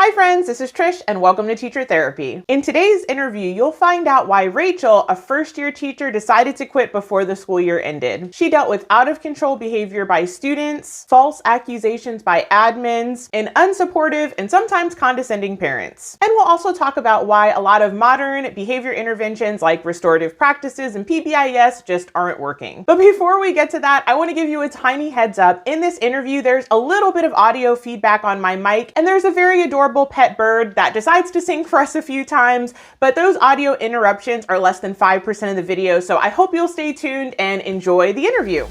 Hi friends, this is Trish and welcome to Teacher Therapy. In today's interview, you'll find out why Rachel, a first-year teacher, decided to quit before the school year ended. She dealt with out-of-control behavior by students, false accusations by admins, and unsupportive and sometimes condescending parents. And we'll also talk about why a lot of modern behavior interventions like restorative practices and PBIS just aren't working. But before we get to that, I want to give you a tiny heads up. In this interview, there's a little bit of audio feedback on my mic, and there's a very adorable pet bird that decides to sing for us a few times, but those audio interruptions are less than 5% of the video, so I hope you'll stay tuned and enjoy the interview.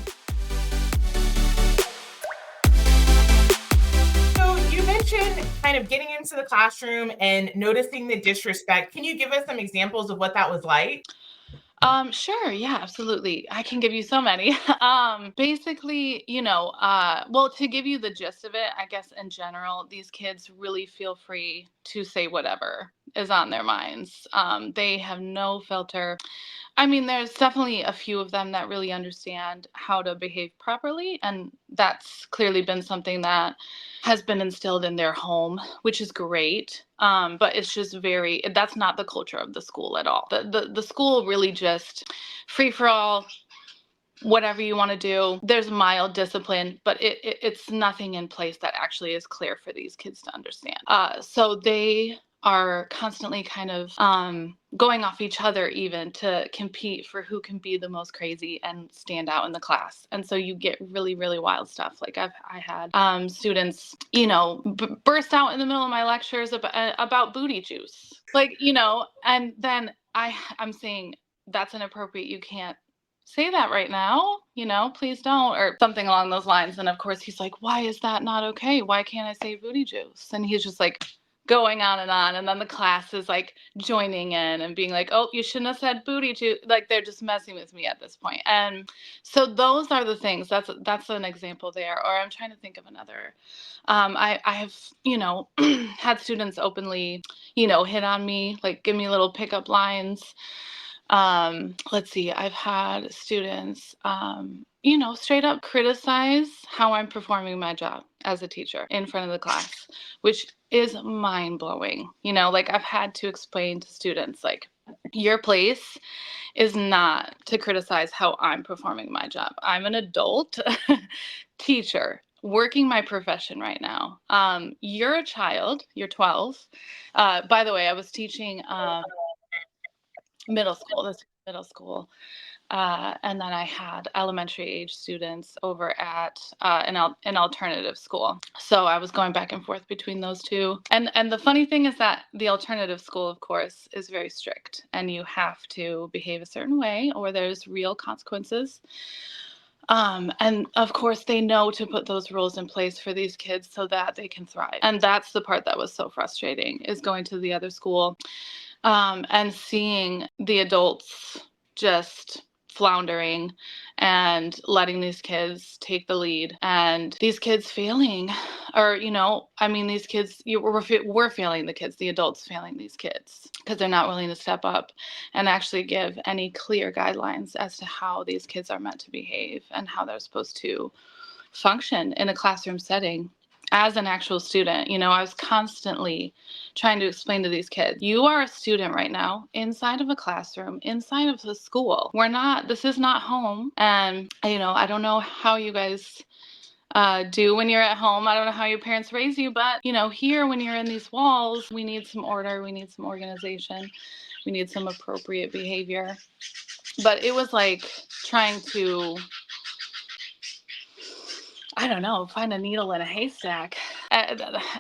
So you mentioned kind of getting into the classroom and noticing the disrespect. Can you give us some examples of what that was like? Sure. Yeah, absolutely. I can give you so many. Basically, well, to give you the gist of it, I guess in general, these kids really feel free to say whatever is on their minds. They have no filter. I mean, there's definitely a few of them that really understand how to behave properly, and that's clearly been something that has been instilled in their home, which is great. But it's just that's not the culture of the school at all. The school really just free for all, whatever you want to do. There's mild discipline, but it's nothing in place that actually is clear for these kids to understand. So they are constantly kind of going off each other even to compete for who can be the most crazy and stand out in the class. And so you get really, really wild stuff. Like I had students, burst out in the middle of my lectures about booty juice. And then I'm saying that's inappropriate. You can't say that right now, please don't, or something along those lines. And of course he's like, why is that not okay? Why can't I say booty juice? And he's just like going on. And then the class is like joining in and being like, oh, you shouldn't have said booty juice. Like they're just messing with me at this point. And so those are the things. That's an example there. Or I'm trying to think of another. I have, had students openly, hit on me, like give me little pickup lines. Let's see, I've had students, straight up criticize how I'm performing my job as a teacher in front of the class, which is mind blowing. Like I've had to explain to students, like, your place is not to criticize how I'm performing my job. I'm an adult teacher working my profession right now. You're a child, you're 12. By the way, I was teaching middle school. This middle school. And then I had elementary age students over at an alternative school. So I was going back and forth between those two. And the funny thing is that the alternative school, of course, is very strict, and you have to behave a certain way or there's real consequences. And of course, they know to put those rules in place for these kids so that they can thrive. And that's the part that was so frustrating, is going to the other school and seeing the adults just floundering and letting these kids take the lead, and these kids failing, or these kids, we're failing the kids, the adults failing these kids because they're not willing to step up and actually give any clear guidelines as to how these kids are meant to behave and how they're supposed to function in a classroom setting. As an actual student, I was constantly trying to explain to these kids, you are a student right now inside of a classroom, inside of the school. This is not home. And, I don't know how you guys do when you're at home. I don't know how your parents raise you, but, here when you're in these walls, we need some order, we need some organization, we need some appropriate behavior. But it was like trying to, I don't know, find a needle in a haystack.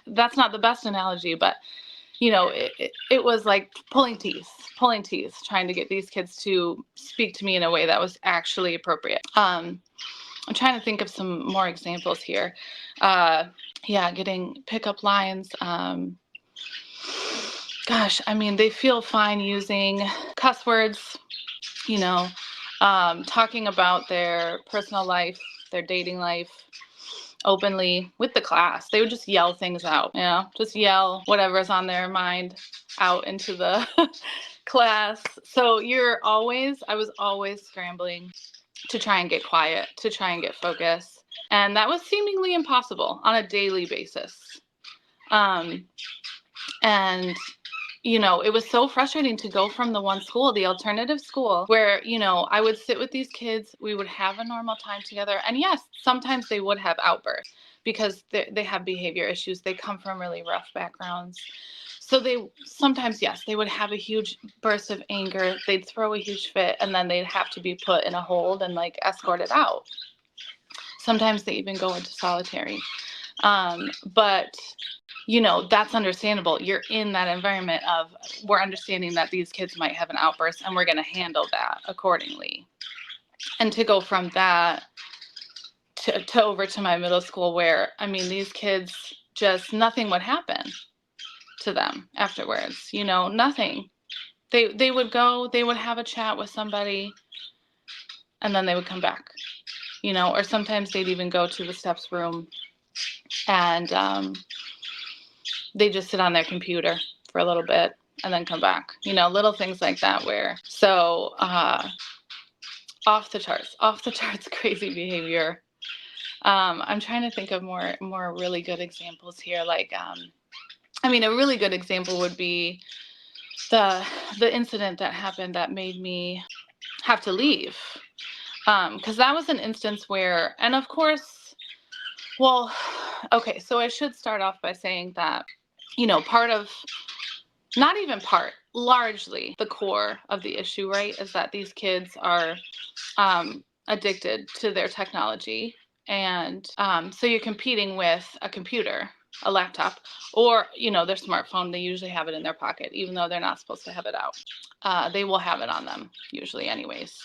That's not the best analogy, but it was like pulling teeth, trying to get these kids to speak to me in a way that was actually appropriate. I'm trying to think of some more examples here. Getting pickup lines. They feel fine using cuss words, talking about their personal life, their dating life openly with the class. They would just yell things out, just yell whatever's on their mind out into the class. So I was always scrambling to try and get quiet, to try and get focus. And that was seemingly impossible on a daily basis. And it was so frustrating to go from the one school, the alternative school, where, I would sit with these kids, we would have a normal time together. And yes, sometimes they would have outbursts because they have behavior issues. They come from really rough backgrounds. So sometimes, yes, they would have a huge burst of anger. They'd throw a huge fit, and then they'd have to be put in a hold and escorted out. Sometimes they even go into solitary. But that's understandable. You're in that environment of, we're understanding that these kids might have an outburst, and we're going to handle that accordingly. And to go from that to over to my middle school, where, these kids, just nothing would happen to them afterwards, nothing. They would go, they would have a chat with somebody, and then they would come back, or sometimes they'd even go to the steps room and they just sit on their computer for a little bit and then come back, little things like that off the charts crazy behavior. I'm trying to think of more really good examples here. A really good example would be the incident that happened that made me have to leave. Because that was an instance where, and of course, well, okay, so I should start off by saying that, largely the core of the issue, right, is that these kids are addicted to their technology. And so you're competing with a computer, a laptop, or, their smartphone. They usually have it in their pocket, even though they're not supposed to have it out. They will have it on them, usually anyways.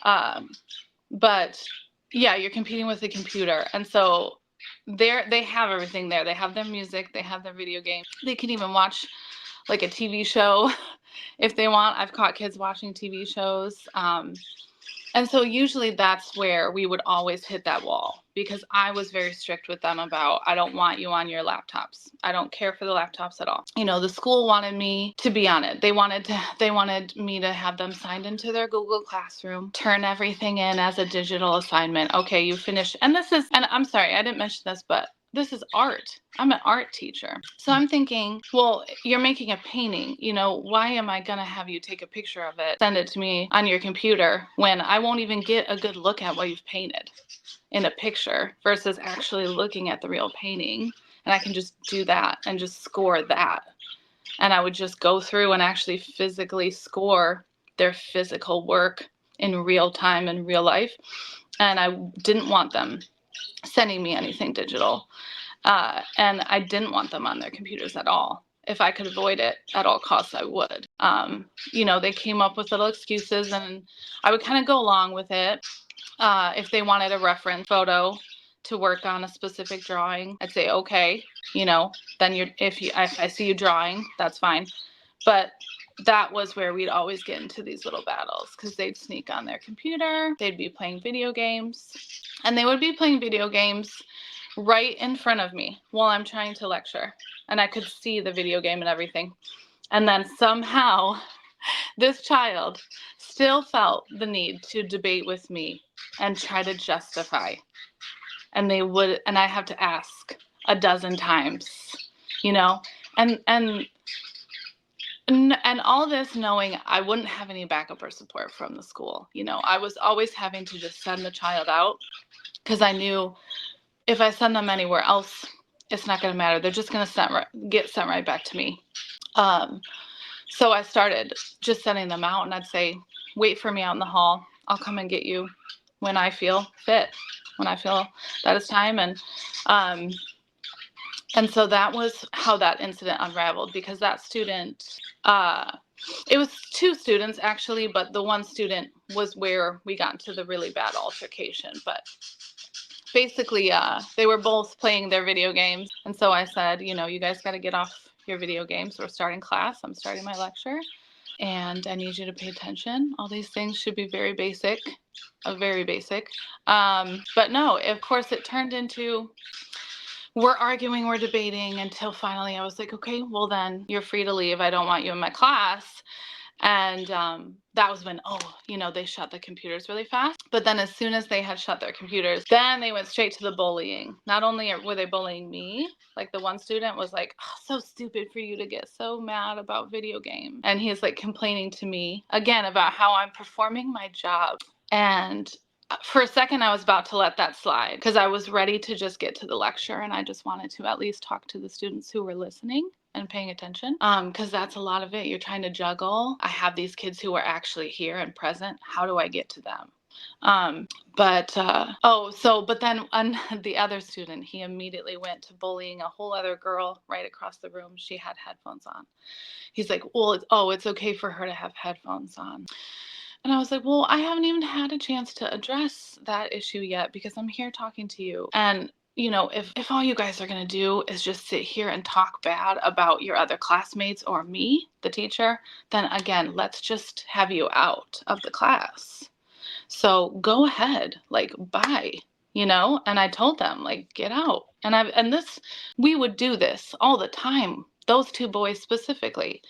But yeah, you're competing with the computer. And so they have everything there. They have their music, they have their video games. They can even watch a TV show if they want. I've caught kids watching TV shows. And so usually that's where we would always hit that wall, because I was very strict with them about, I don't want you on your laptops. I don't care for the laptops at all. The school wanted me to be on it. They wanted me to have them signed into their Google Classroom, turn everything in as a digital assignment. Okay, you finished. And I'm sorry, I didn't mention this, but this is art. I'm an art teacher. So I'm thinking, well, you're making a painting. Why am I going to have you take a picture of it, send it to me on your computer, when I won't even get a good look at what you've painted in a picture versus actually looking at the real painting? And I can just do that and just score that. And I would just go through and actually physically score their physical work in real time, in real life. And I didn't want them sending me anything digital. And I didn't want them on their computers at all. If I could avoid it at all costs, I would. They came up with little excuses, and I would kind of go along with it. If they wanted a reference photo to work on a specific drawing, I'd say, okay, then if I see you drawing, that's fine. But that was where we'd always get into these little battles, because they'd sneak on their computer, they'd be playing video games, and they would be playing video games right in front of me while I'm trying to lecture. And I could see the video game and everything. And then somehow this child still felt the need to debate with me and try to justify. And I have to ask a dozen times, and all this knowing I wouldn't have any backup or support from the school. I was always having to just send the child out, because I knew if I send them anywhere else, it's not going to matter. They're just going to get sent right back to me. So I started just sending them out, and I'd say, wait for me out in the hall. I'll come and get you when I feel fit, when I feel that it's time. And so that was how that incident unraveled, because that student, it was two students actually, but the one student was where we got into the really bad altercation. But basically, they were both playing their video games. And so I said, you guys got to get off your video games. We're starting class. I'm starting my lecture. And I need you to pay attention. All these things should be very basic, very basic. But no, of course, it turned into, we're arguing, we're debating, until finally I was like, okay, well then you're free to leave. I don't want you in my class. And that was when, they shut the computers really fast. But then as soon as they had shut their computers, then they went straight to the bullying. Not only were they bullying me, like the one student was like, oh, so stupid for you to get so mad about video games. And he's like complaining to me again about how I'm performing my job. And for a second, I was about to let that slide because I was ready to just get to the lecture, and I just wanted to at least talk to the students who were listening and paying attention, because that's a lot of it. You're trying to juggle. I have these kids who are actually here and present. How do I get to them? But then the other student, he immediately went to bullying a whole other girl right across the room. She had headphones on. He's like, well, it's okay for her to have headphones on. And I was like, well, I haven't even had a chance to address that issue yet because I'm here talking to you. And if all you guys are going to do is just sit here and talk bad about your other classmates or me, the teacher, then again, let's just have you out of the class. So go ahead, like, bye, and I told them, like, get out. And we would do this all the time. Those two boys specifically.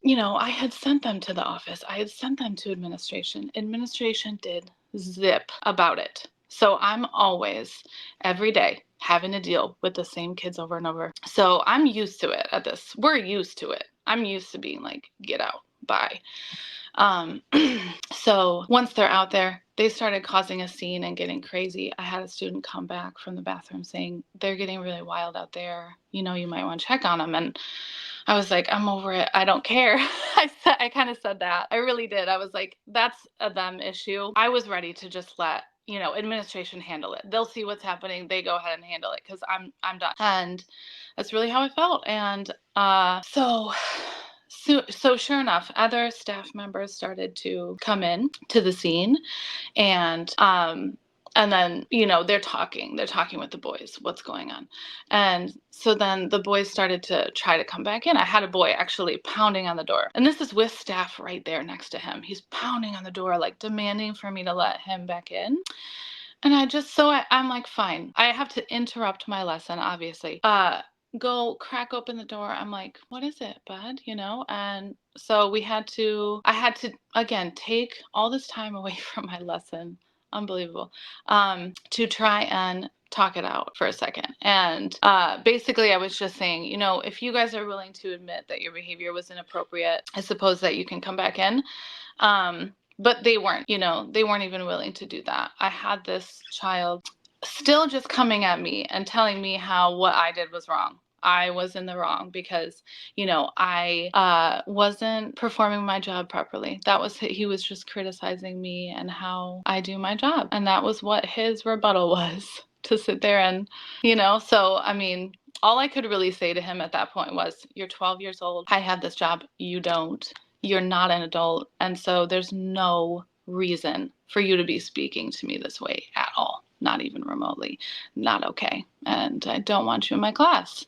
I had sent them to the office. I had sent them to administration. Administration did zip about it. So I'm always, every day, having to deal with the same kids over and over. So I'm used to it at this. We're used to it. I'm used to being like, get out, bye. So once they're out there, they started causing a scene and getting crazy. I had a student come back from the bathroom saying, they're getting really wild out there. You might want to check on them. And I was like, I'm over it. I don't care. I kind of said that. I really did. I was like, that's a them issue. I was ready to just let, administration handle it. They'll see what's happening. They go ahead and handle it because I'm done. And that's really how I felt. And so sure enough, other staff members started to come in to the scene, and then, they're talking with the boys, what's going on. And so then the boys started to try to come back in. I had a boy actually pounding on the door. And this is with staff right there next to him. He's pounding on the door, like demanding for me to let him back in. And I'm like, fine. I have to interrupt my lesson, obviously. Go crack open the door. I'm like, what is it, bud? And so I had to, again, take all this time away from my lesson. Unbelievable. To try and talk it out for a second. And basically I was just saying, if you guys are willing to admit that your behavior was inappropriate, I suppose that you can come back in. But they weren't, they weren't even willing to do that. I had this child still just coming at me and telling me how what I did was wrong. I was in the wrong because, I wasn't performing my job properly. He was just criticizing me and how I do my job. And that was what his rebuttal was, to sit there and, so, I mean, all I could really say to him at that point was, you're 12 years old. I have this job. You don't. You're not an adult. And so there's no reason for you to be speaking to me this way at all. Not even remotely. Not okay. And I don't want you in my class.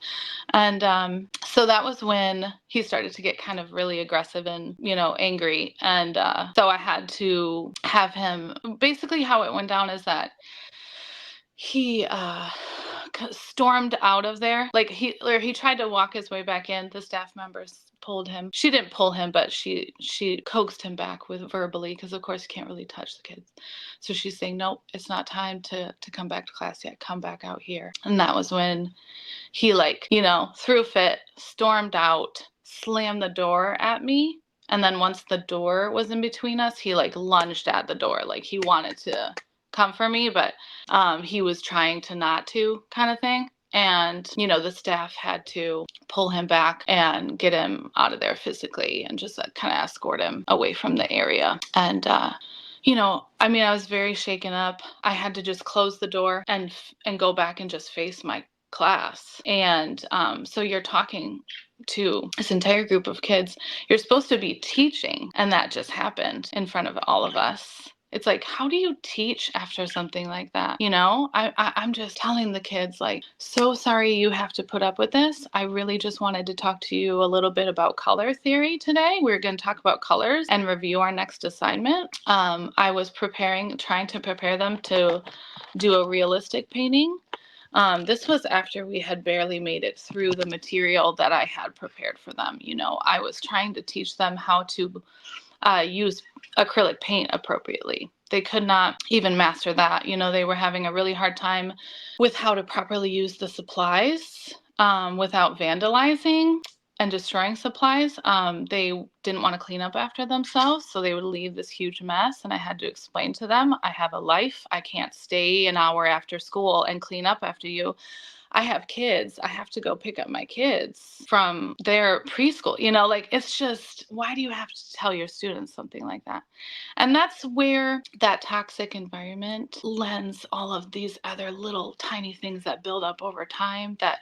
And so that was when he started to get kind of really aggressive and, angry. And so I had to have him, basically how it went down is that he stormed out of there. Like he tried to walk his way back in. The staff members pulled him. She didn't pull him, but she coaxed him back with verbally, because of course you can't really touch the kids. So she's saying, nope, it's not time to come back to class yet. Come back out here. And that was when he threw a fit, stormed out, slammed the door at me. And then once the door was in between us, he lunged at the door. Like he wanted to come for me, but he was trying to not to, kind of thing. And, the staff had to pull him back and get him out of there physically and just kind of escort him away from the area. And, I was very shaken up. I had to just close the door and go back and just face my class. And so you're talking to this entire group of kids. You're supposed to be teaching, and that just happened in front of all of us. It's like, how do you teach after something like that? I'm just telling the kids, so sorry you have to put up with this. I really just wanted to talk to you a little bit about color theory today. We're going to talk about colors and review our next assignment. I was trying to prepare them to do a realistic painting. This was after we had barely made it through the material that I had prepared for them. I was trying to teach them how to use acrylic paint appropriately. They could not even master that. They were having a really hard time with how to properly use the supplies without vandalizing and destroying supplies. They didn't want to clean up after themselves, so they would leave this huge mess. And I had to explain to them, I have a life. I can't stay an hour after school and clean up after you. I have kids. I have to go pick up my kids from their preschool. It's just, why do you have to tell your students something like that? And that's where that toxic environment lends all of these other little tiny things that build up over time, that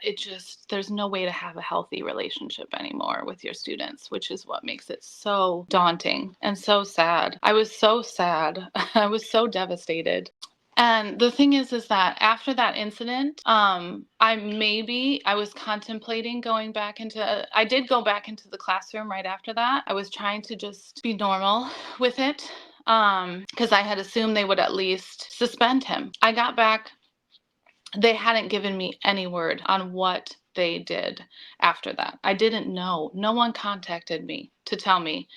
there's no way to have a healthy relationship anymore with your students, which is what makes it so daunting and so sad. I was so sad. I was so devastated. And the thing is that after that incident, I was contemplating I did go back into the classroom right after that. I was trying to just be normal with it, because I had assumed they would at least suspend him. I got back. They hadn't given me any word on what they did after that. I didn't know. No one contacted me to tell me,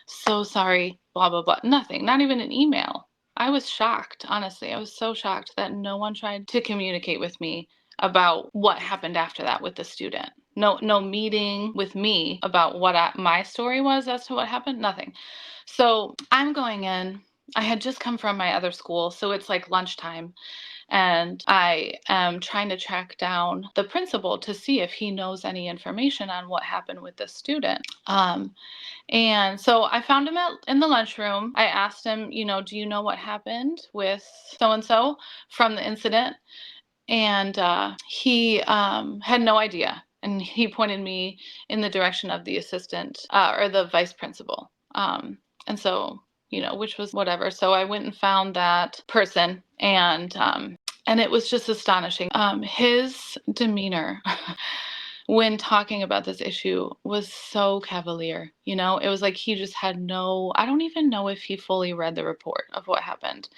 so sorry, blah, blah, blah. Nothing, not even an email. I was shocked, honestly. I was so shocked that no one tried to communicate with me about what happened after that with the student. No meeting with me about what my story was as to what happened, nothing. So I'm going in. I had just come from my other school, so it's like lunchtime. And I am trying to track down the principal to see if he knows any information on what happened with the student. And so I found him in the lunchroom. I asked him, do you know what happened with so-and-so from the incident? And he had no idea. And he pointed me in the direction of the assistant or the vice principal. And so, which was whatever. So I went and found that person, and it was just astonishing. His demeanor when talking about this issue was so cavalier. It was like he just had I don't even know if he fully read the report of what happened,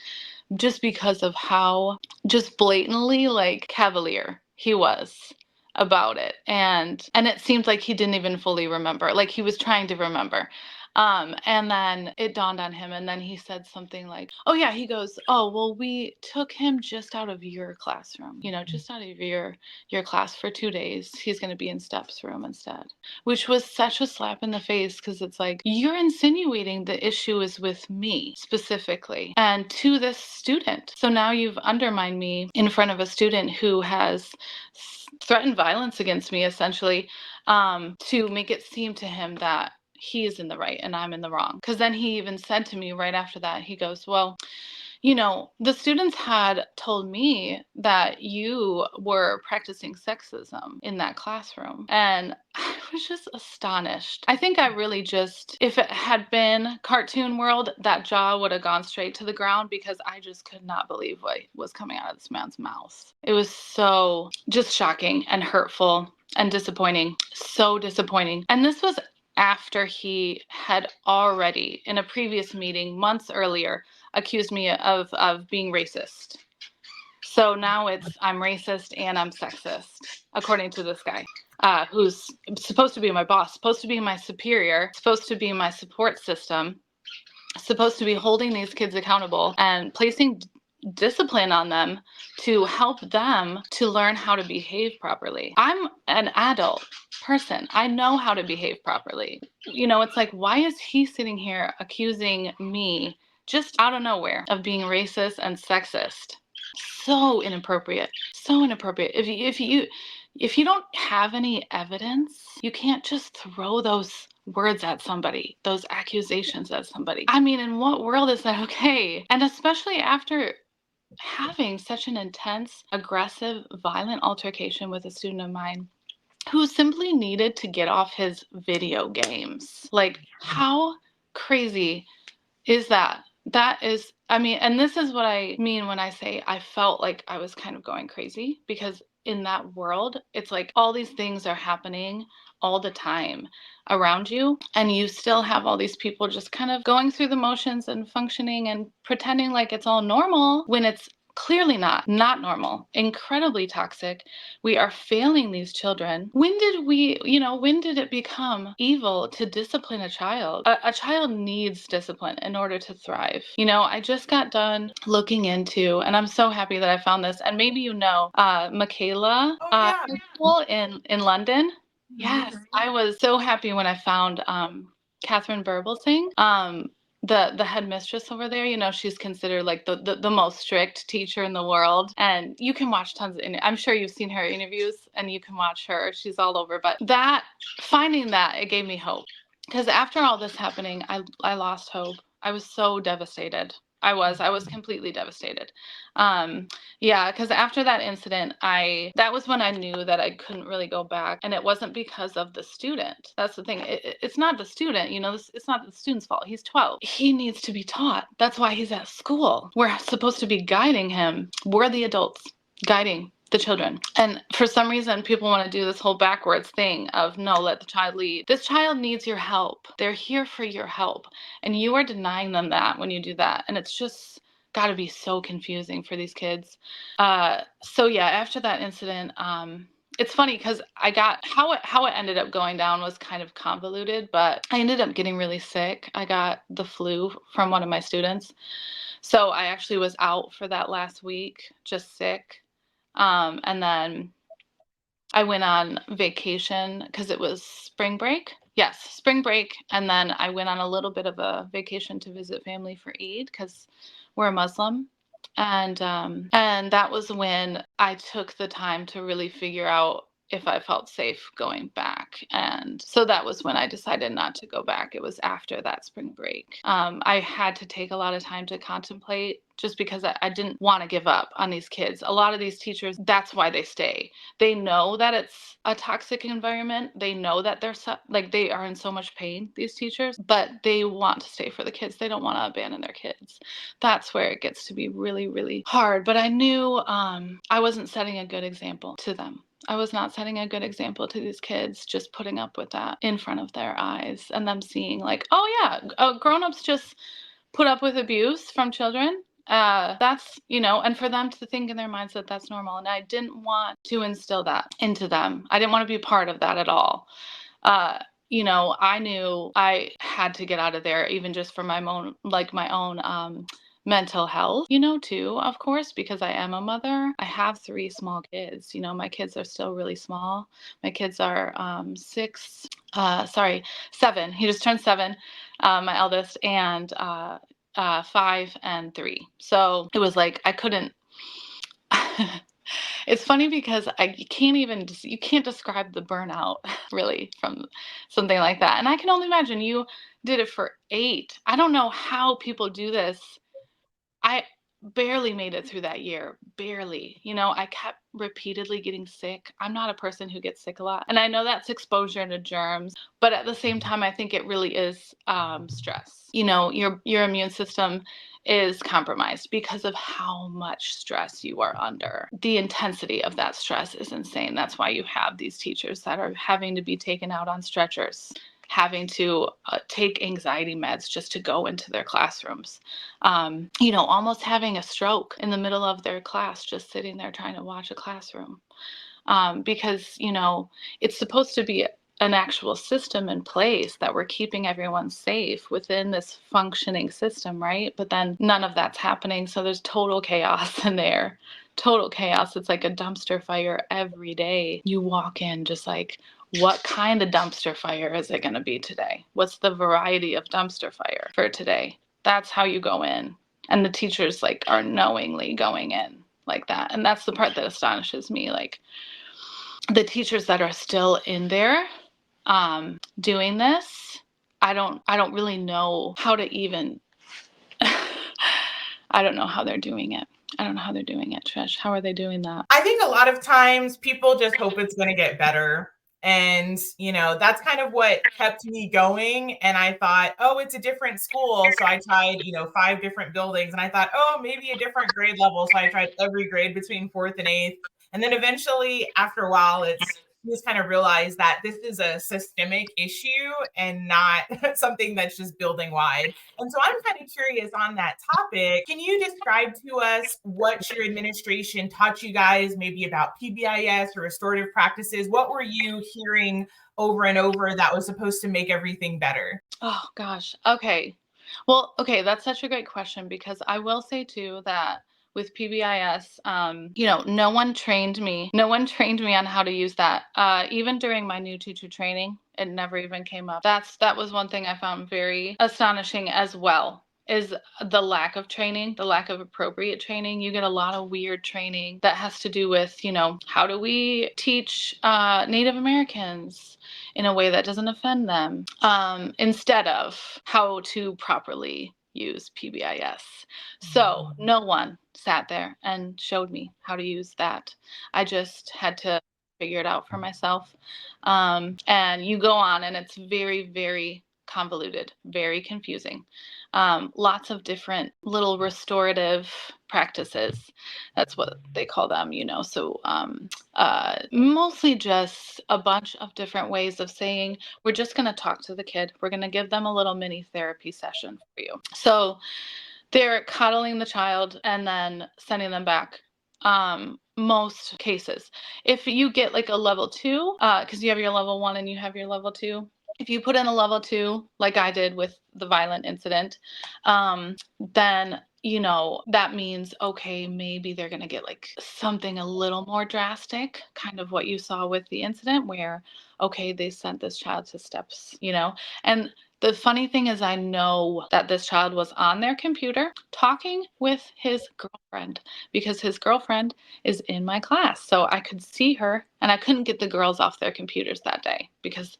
just because of how just blatantly cavalier he was about it. And it seemed like he didn't even fully remember, like he was trying to remember. And then it dawned on him, and then he said something like, oh yeah, he goes, oh, well, we took him just out of your classroom, just out of your class for 2 days. He's going to be in Steph's room instead, which was such a slap in the face, because it's like, you're insinuating the issue is with me specifically and to this student. So now you've undermined me in front of a student who has threatened violence against me, essentially, to make it seem to him that he is in the right and I'm in the wrong. Because then he even said to me right after that, he goes, well, the students had told me that you were practicing sexism in that classroom. And I was just astonished. I think I really if it had been cartoon world, that jaw would have gone straight to the ground, because I just could not believe what was coming out of this man's mouth. It was so just shocking and hurtful and disappointing. So disappointing. And this was after he had already, in a previous meeting months earlier, accused me of being racist. So now I'm racist and I'm sexist, according to this guy, who's supposed to be my boss, supposed to be my superior, supposed to be my support system, supposed to be holding these kids accountable and placing discipline on them to help them to learn how to behave properly. I'm an adult person. I know how to behave properly. It's like, why is he sitting here accusing me just out of nowhere of being racist and sexist? So inappropriate. So inappropriate. If you don't have any evidence, you can't just throw those words at somebody, those accusations at somebody. I mean, in what world is that okay? And especially after having such an intense, aggressive, violent altercation with a student of mine who simply needed to get off his video games. Like, how crazy is that? That is, and this is what I mean when I say I felt like I was kind of going crazy, because in that world, it's like all these things are happening all the time around you, and you still have all these people just kind of going through the motions and functioning and pretending like it's all normal, when it's Clearly not normal, incredibly toxic. We are failing these children. When did it become evil to discipline a child? A child needs discipline in order to thrive. I just got done looking into, and I'm so happy that I found this, and maybe Michaela Oh yeah. High School in London. Yes, I was so happy when I found Catherine Burbelsing. The headmistress over there, she's considered like the most strict teacher in the world. And you can watch tons of, I'm sure you've seen her interviews and you can watch her. She's all over. But finding that, it gave me hope. Because after all this happening, I lost hope. I was so devastated. I was completely devastated. Yeah, because after that incident, that was when I knew that I couldn't really go back. And it wasn't because of the student. That's the thing. It's not the student, it's not the student's fault. He's 12. He needs to be taught. That's why he's at school. We're supposed to be guiding him. We're the adults guiding the children. And for some reason, people want to do this whole backwards thing of no, let the child lead. This child needs your help. They're here for your help. And you are denying them that when you do that. And it's just got to be so confusing for these kids. So yeah, after that incident, it's funny because I got how it ended up going down was kind of convoluted, but I ended up getting really sick. I got the flu from one of my students. So I actually was out for that last week, just sick. And then I went on vacation because it was spring break. Yes, spring break. And then I went on a little bit of a vacation to visit family for Eid because we're Muslim. And that was when I took the time to really figure out if I felt safe going back. And so that was when I decided not to go back. It was after that spring break. I had to take a lot of time to contemplate just because I didn't want to give up on these kids. A lot of these teachers, that's why they stay. They know that it's a toxic environment. They know that they are in so much pain, these teachers, but they want to stay for the kids. They don't want to abandon their kids. That's where it gets to be really, really hard. But I knew I wasn't setting a good example to them. I was not setting a good example to these kids, just putting up with that in front of their eyes and them seeing like, oh yeah, grown-ups just put up with abuse from children. That's, and for them to think in their minds that that's normal. And I didn't want to instill that into them. I didn't want to be part of that at all. I knew I had to get out of there, even just for my own mental health, too, of course, because I am a mother. I have 3 small kids. My kids are still really small. My kids are 7. He just turned 7, my eldest, and 5 and 3. So it was like I couldn't. It's funny because you can't describe the burnout really from something like that. And I can only imagine you did it for 8. I don't know how people do this. I barely made it through that year, barely. I kept repeatedly getting sick. I'm not a person who gets sick a lot. And I know that's exposure to germs, but at the same time, I think it really is stress. Your immune system is compromised because of how much stress you are under. The intensity of that stress is insane. That's why you have these teachers that are having to be taken out on stretchers, having to take anxiety meds just to go into their classrooms, almost having a stroke in the middle of their class, just sitting there trying to watch a classroom. Because, it's supposed to be an actual system in place that we're keeping everyone safe within this functioning system, right? But then none of that's happening. So there's total chaos in there. Total chaos. It's like a dumpster fire every day. You walk in just like, what kind of dumpster fire is it going to be today? What's the variety of dumpster fire for today? That's how you go in. And the teachers are knowingly going in like that. And that's the part that astonishes me. Like the teachers that are still in there doing this, I don't really know how to even I don't know how they're doing it. I don't know how they're doing it, Trish. How are they doing that? I think a lot of times people just hope it's going to get better. And, that's kind of what kept me going. And I thought, oh, it's a different school. So I tried, 5 different buildings. And I thought, oh, maybe a different grade level. So I tried every grade between 4th and 8th. And then eventually, after a while, it's, just kind of realize that this is a systemic issue and not something that's just building wide. And so I'm kind of curious on that topic. Can you describe to us what your administration taught you guys, maybe about PBIS or restorative practices? What were you hearing over and over that was supposed to make everything better? Oh gosh. Okay. Well, okay, that's such a great question because I will say too that with PBIS, no one trained me. No one trained me on how to use that. Even during my new teacher training, it never even came up. That was one thing I found very astonishing as well. Is the lack of training, the lack of appropriate training. You get a lot of weird training that has to do with, how do we teach Native Americans in a way that doesn't offend them, instead of how to properly use PBIS. So no one sat there and showed me how to use that. I just had to figure it out for myself. And you go on, and it's very, very convoluted, very confusing. Lots of different little restorative practices. That's what they call them, So mostly just a bunch of different ways of saying, we're just going to talk to the kid. We're going to give them a little mini therapy session for you. So they're coddling the child and then sending them back. Most cases, if you get like a level 2, because you have your level 1 and you have your level 2, if you put in a level 2, like I did with the violent incident, then that means, okay, maybe they're going to get like something a little more drastic, kind of what you saw with the incident where, okay, they sent this child to steps, and the funny thing is, I know that this child was on their computer talking with his girlfriend because his girlfriend is in my class. So I could see her, and I couldn't get the girls off their computers that day because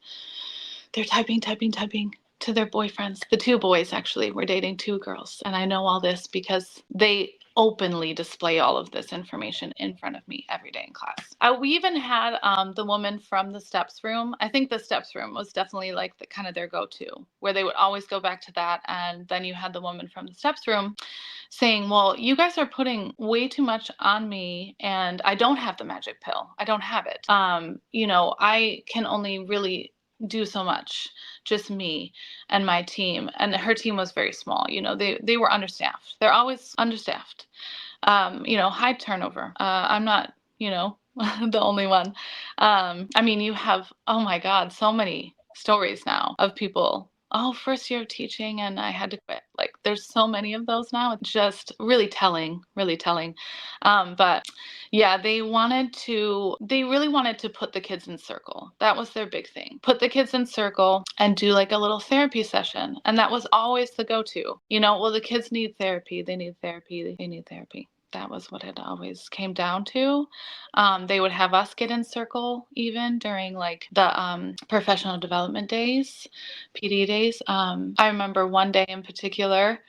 they're typing to their boyfriends. The 2 boys actually were dating 2 girls. And I know all this because they openly display all of this information in front of me every day in class. We even had the woman from the steps room. I think the steps room was definitely like the kind of their go-to, where they would always go back to that. And then you had the woman from the steps room saying, well, you guys are putting way too much on me, and I don't have the magic pill. I don't have it. I can only really do so much, just me and my team. And her team was very small. They were understaffed. They're always understaffed. High turnover. I'm not, the only one. You have, oh my God, so many stories now of people, oh, first year of teaching and I had to quit. Like there's so many of those now. It's just really telling, really telling. But yeah, they really wanted to put the kids in circle. That was their big thing. Put the kids in circle and do like a little therapy session. And that was always the go-to. Well, the kids need therapy. They need therapy. They need therapy. That was what it always came down to. They would have us get in circle even during like the professional development days, PD days. I remember one day in particular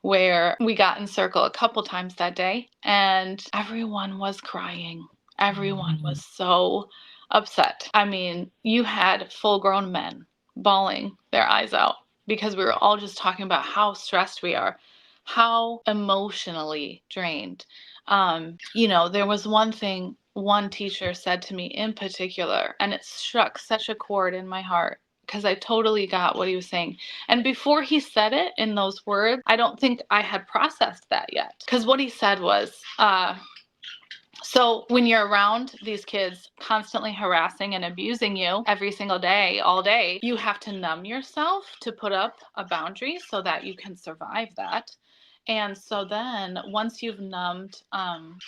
where we got in circle a couple times that day and everyone was crying. Everyone was so upset. You had full-grown men bawling their eyes out because we were all just talking about how stressed we are, how emotionally drained. There was one thing one teacher said to me in particular, and it struck such a chord in my heart because I totally got what he was saying. And before he said it in those words, I don't think I had processed that yet. Because what he said was, so when you're around these kids constantly harassing and abusing you every single day, all day, you have to numb yourself to put up a boundary so that you can survive that. And so then once you've numbed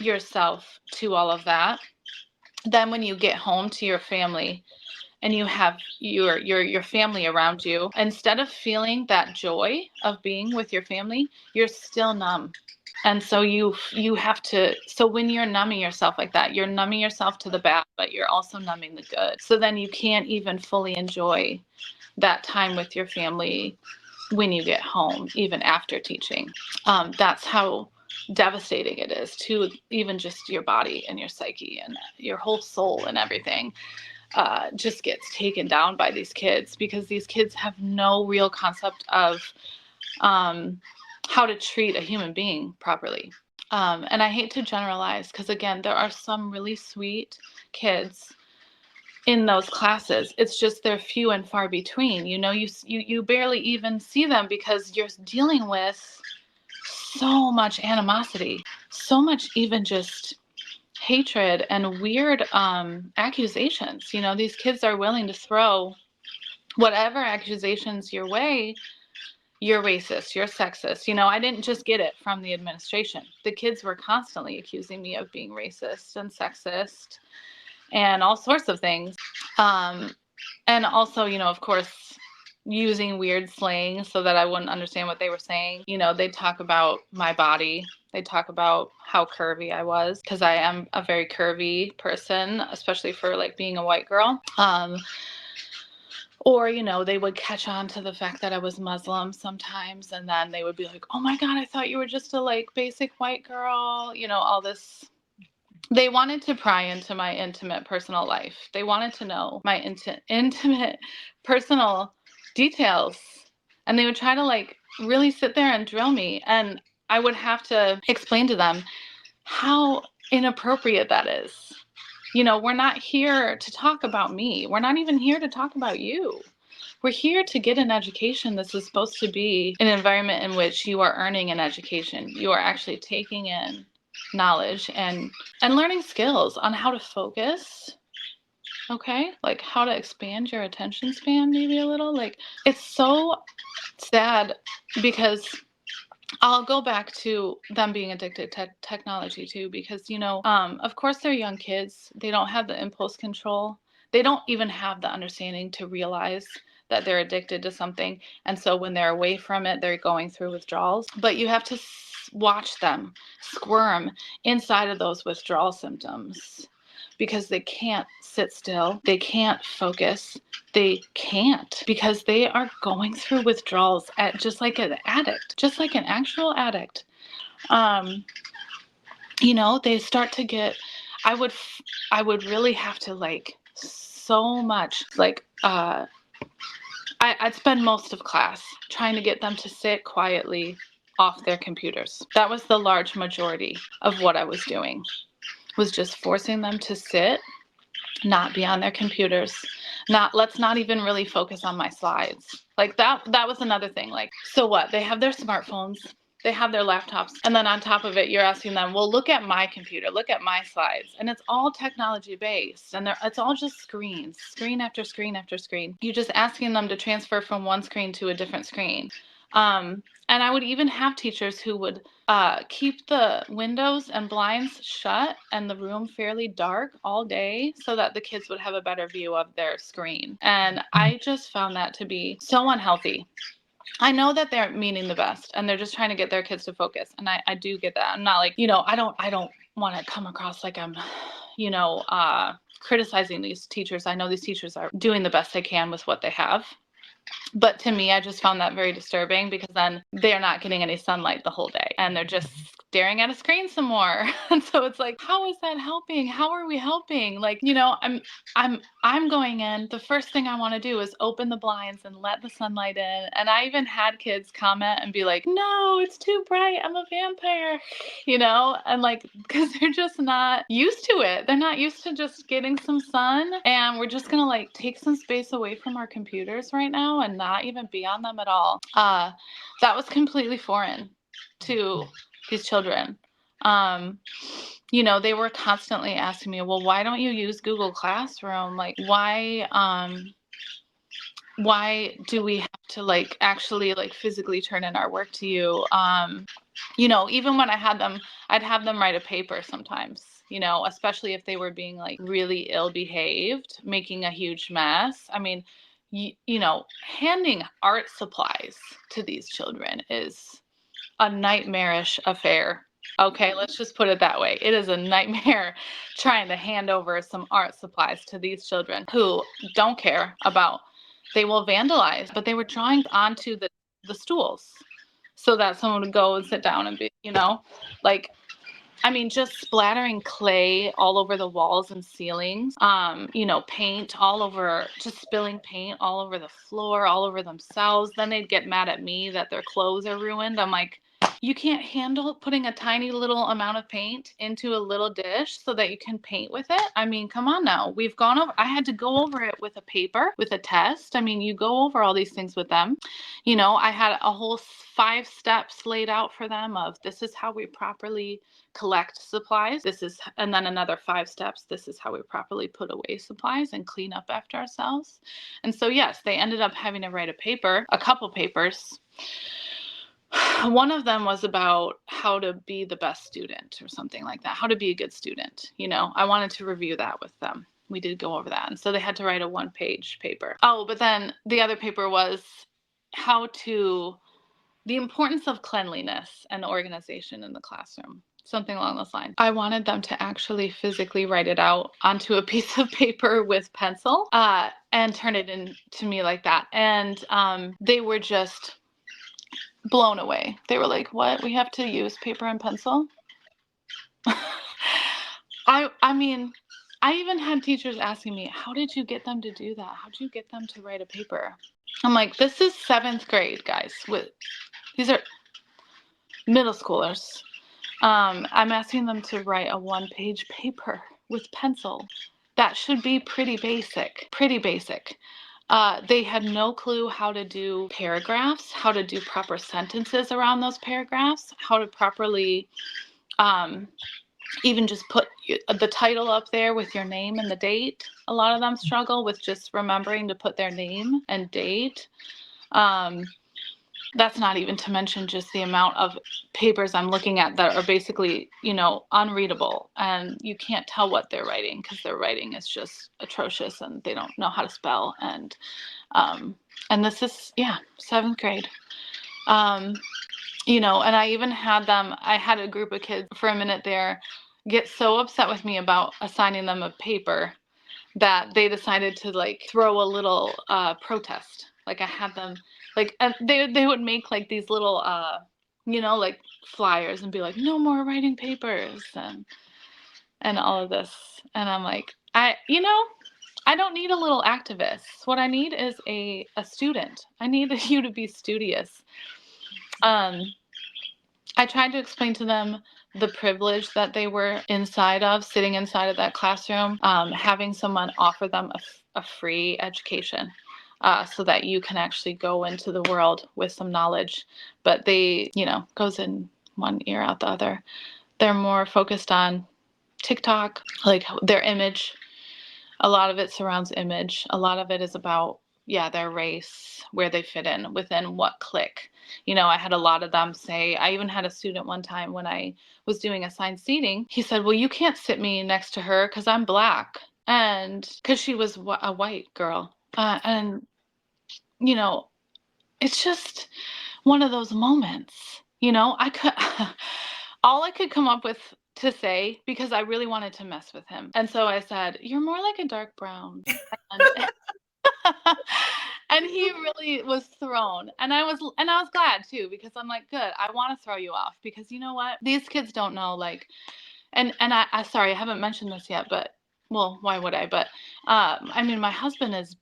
yourself to all of that, then when you get home to your family and you have your family around you, instead of feeling that joy of being with your family, you're still numb. And so you have to, so when you're numbing yourself like that, you're numbing yourself to the bad, but you're also numbing the good. So then you can't even fully enjoy that time with your family when you get home, even after teaching. That's how devastating it is to even just your body and your psyche and your whole soul and everything. Just gets taken down by these kids because these kids have no real concept of how to treat a human being properly. And I hate to generalize because, again, there are some really sweet kids in those classes. It's just they're few and far between. You barely even see them because you're dealing with so much animosity, so much even just hatred and weird accusations. These kids are willing to throw whatever accusations your way. You're racist, you're sexist. I didn't just get it from the administration. The kids were constantly accusing me of being racist and sexist and all sorts of things. And also, of course, using weird slang so that I wouldn't understand what they were saying. They talk about my body. They talk about how curvy I was, because I am a very curvy person, especially for like being a white girl. Or, they would catch on to the fact that I was Muslim sometimes, and then they would be like, oh my God, I thought you were just a like basic white girl, all this. They wanted to pry into my intimate personal life. They wanted to know my intimate personal details. And they would try to like really sit there and drill me. And I would have to explain to them how inappropriate that is. We're not here to talk about me. We're not even here to talk about you. We're here to get an education. This is supposed to be an environment in which you are earning an education. You are actually taking in knowledge and learning skills on how to focus. Okay? Like how to expand your attention span maybe a little. Like, it's so sad because I'll go back to them being addicted to technology too, because, of course they're young kids. They don't have the impulse control. They don't even have the understanding to realize that they're addicted to something. And so when they're away from it, they're going through withdrawals. But you have to watch them squirm inside of those withdrawal symptoms, because they can't sit still. They can't focus. They can't, because they are going through withdrawals at just like an addict, just like an actual addict. They start to get, I would really have to like so much like, I'd spend most of class trying to get them to sit quietly off their computers. That was the large majority of what I was doing, was just forcing them to sit, not be on their computers, let's not even really focus on my slides. Like that was another thing. Like, so what? They have their smartphones, they have their laptops, and then on top of it, you're asking them, well, look at my computer, look at my slides. And it's all technology based, and it's all just screens, screen after screen after screen. You're just asking them to transfer from one screen to a different screen. And I would even have teachers who would keep the windows and blinds shut and the room fairly dark all day so that the kids would have a better view of their screen. And I just found that to be so unhealthy. I know that they're meaning the best and they're just trying to get their kids to focus. And I do get that. I'm not like, I don't want to come across like I'm, criticizing these teachers. I know these teachers are doing the best they can with what they have. But to me, I just found that very disturbing, because then they're not getting any sunlight the whole day and they're just staring at a screen some more. And so it's like, how is that helping? How are we helping? Like, I'm going in. The first thing I want to do is open the blinds and let the sunlight in. And I even had kids comment and be like, no, it's too bright. I'm a vampire, and like, because they're just not used to it. They're not used to just getting some sun. And we're just going to like take some space away from our computers right now and not even be on them at all. That was completely foreign to these children. They were constantly asking me, well, why don't you use Google Classroom? Like, why do we have to like actually like physically turn in our work to you? Even when I'd have them write a paper sometimes, especially if they were being like really ill behaved, making a huge mess. I mean, handing art supplies to these children is a nightmarish affair. Okay, let's just put it that way. It is a nightmare trying to hand over some art supplies to these children who don't care about, they will vandalize, but they were drawing onto the stools so that someone would go and sit down and be, just splattering clay all over the walls and ceilings, paint all over, just spilling paint all over the floor, all over themselves. Then they'd get mad at me that their clothes are ruined. I'm like, You can't handle putting a tiny little amount of paint into a little dish so that you can paint with it. I mean, come on now. We've gone over, I had to go over it with a paper, with a test. I mean, you go over all these things with them. I had a whole 5 steps laid out for them of this is how we properly collect supplies. And then another 5 steps. This is how we properly put away supplies and clean up after ourselves. And so, yes, they ended up having to write a couple papers. One of them was about how to be the best student or something like that, how to be a good student. I wanted to review that with them. We did go over that. And so they had to write a 1-page paper. Oh, but then the other paper was the importance of cleanliness and organization in the classroom. Something along those lines. I wanted them to actually physically write it out onto a piece of paper with pencil and turn it in to me like that. And they were just blown away. They were like, what? We have to use paper and pencil? I mean, I even had teachers asking me, how did you get them to do that? How did you get them to write a paper? I'm like, this is 7th grade, guys. These are middle schoolers. I'm asking them to write a 1-page paper with pencil. That should be pretty basic. They had no clue how to do paragraphs, how to do proper sentences around those paragraphs, how to properly even just put the title up there with your name and the date. A lot of them struggle with just remembering to put their name and date. That's not even to mention just the amount of papers I'm looking at that are basically, unreadable, and you can't tell what they're writing because their writing is just atrocious and they don't know how to spell. And this is, 7th grade. And I even had a group of kids for a minute there get so upset with me about assigning them a paper that they decided to throw a little protest. I had them and they would make these little flyers and be like, no more writing papers and all of this. And I'm like, I don't need a little activist. What I need is a student. I need you to be studious. I tried to explain to them the privilege that they were sitting inside of that classroom, having someone offer them a free education so that you can actually go into the world with some knowledge. But they, goes in one ear out the other. They're more focused on TikTok, their image. A lot of it surrounds image. A lot of it is about, their race, where they fit in, within what clique. I had a lot of them say, I even had a student one time when I was doing assigned seating, he said, well, you can't sit me next to her because I'm Black. And because she was a white girl. It's just one of those moments, all I could come up with to say, because I really wanted to mess with him. And so I said, you're more like a dark brown. And he really was thrown. And I was glad too, because I'm like, good, I want to throw you off, because you know what? These kids don't know, and I sorry, I haven't mentioned this yet, but well, why would I? But my husband is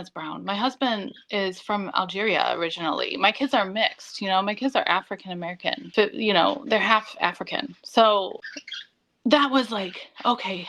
brown. My husband is from Algeria originally. My kids are mixed, my kids are African American. They're half African. So that was okay,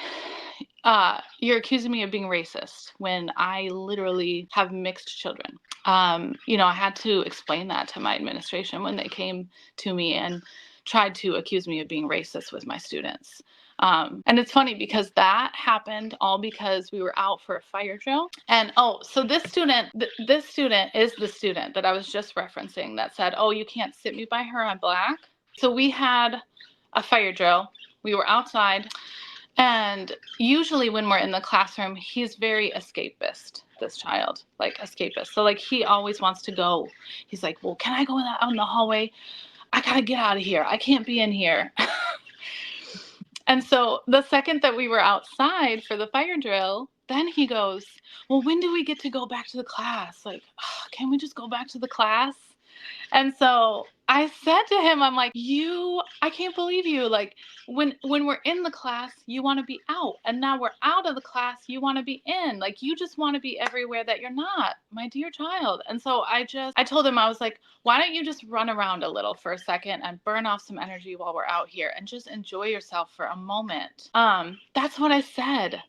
you're accusing me of being racist when I literally have mixed children. I had to explain that to my administration when they came to me and tried to accuse me of being racist with my students. And it's funny because that happened all because we were out for a fire drill. And so this student is the student that I was just referencing that said, oh, you can't sit me by her, I'm Black. So we had a fire drill. We were outside. And usually when we're in the classroom, he's very escapist, this child, escapist. So he always wants to go. He's like, well, can I go out in the hallway? I got to get out of here. I can't be in here. And so the second that we were outside for the fire drill, then he goes, well, when do we get to go back to the class? Can we just go back to the class? And so I said to him, I'm like, I can't believe you. Like when we're in the class, you want to be out. And now we're out of the class, you want to be in. Like you just want to be everywhere that you're not, my dear child. And so I told him, I was like, why don't you just run around a little for a second and burn off some energy while we're out here and just enjoy yourself for a moment. That's what I said.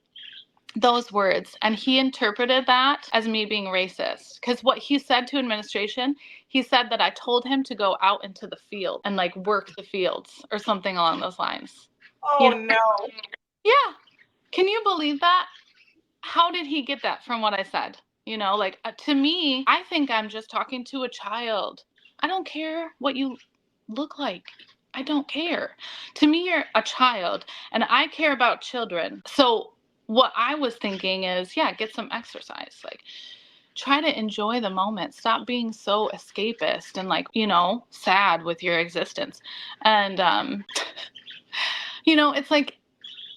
Those words, and he interpreted that as me being racist, because what he said to administration, he said that I told him to go out into the field and like work the fields or something along those lines. Oh, no. Yeah, can you believe that? How did he get that from what I said? Like to me, I think I'm just talking to a child. I don't care what you look like. I don't care. To me, you're a child and I care about children. So what I was thinking is, yeah, get some exercise. Like try to enjoy the moment. Stop being so escapist and like, sad with your existence. And it's like